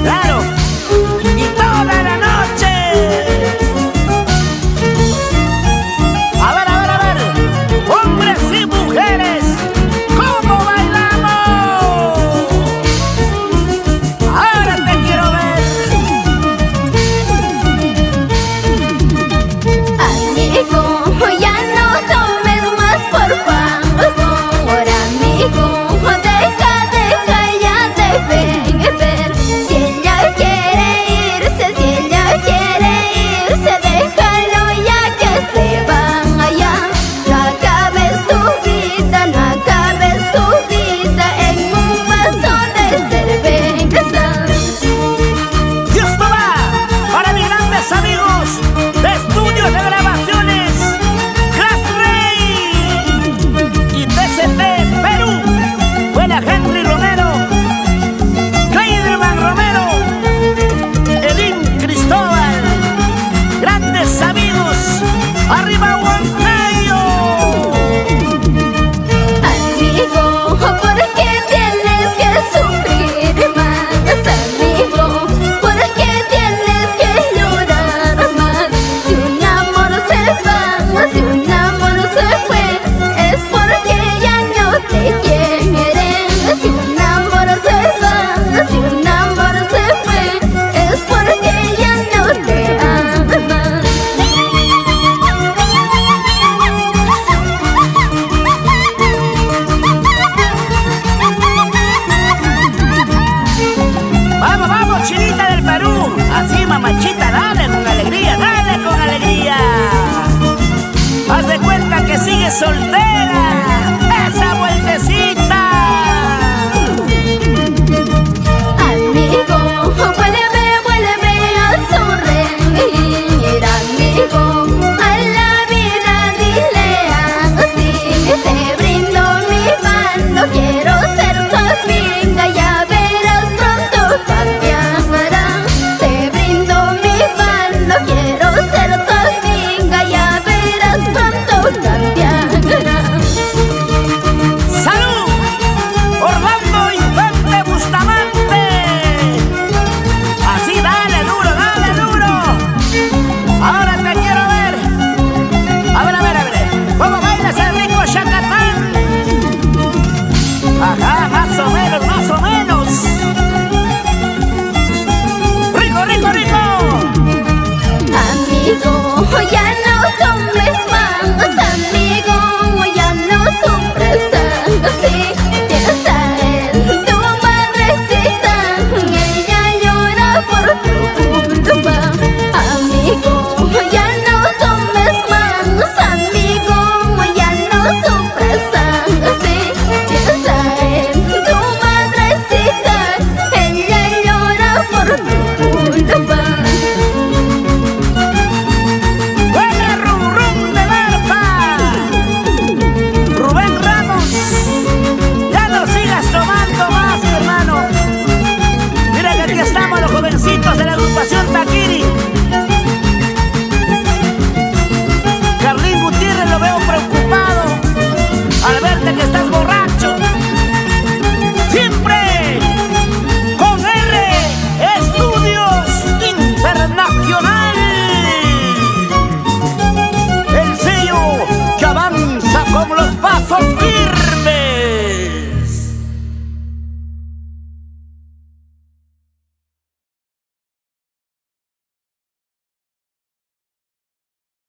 claro, y toda la noche. A ver, a ver, a ver, hombres y mujeres, ¿cómo bailamos? Ahora te quiero ver. Amigo, ya no tomes más, por favor, amigo, deja ya de beber. Si ella quiere irse, déjalo ya que se vaya. No acabes tu vida en un vaso de cerveza. Y esto va para mis grandes amigos de estudios de grabaciones Crack Ray y TCT Perú. Buena Henry Romero, Clayderman Romero, Elín Cristóbal. Grandes amigos, arriba Huancayo. Amigo, ¿por qué tienes que sufrir más? Amigo, ¿por qué tienes que llorar más? Si un amor se va, si un amor se fue, es porque ya no te quieren. Si un amor se va, si un amor se fue, es porque ya no te aman. Vamos, vamos, chinita del Perú. Así, mamachita, dale con alegría, dale con alegría. Haz de cuenta que sigues soltera. Esa vueltecita.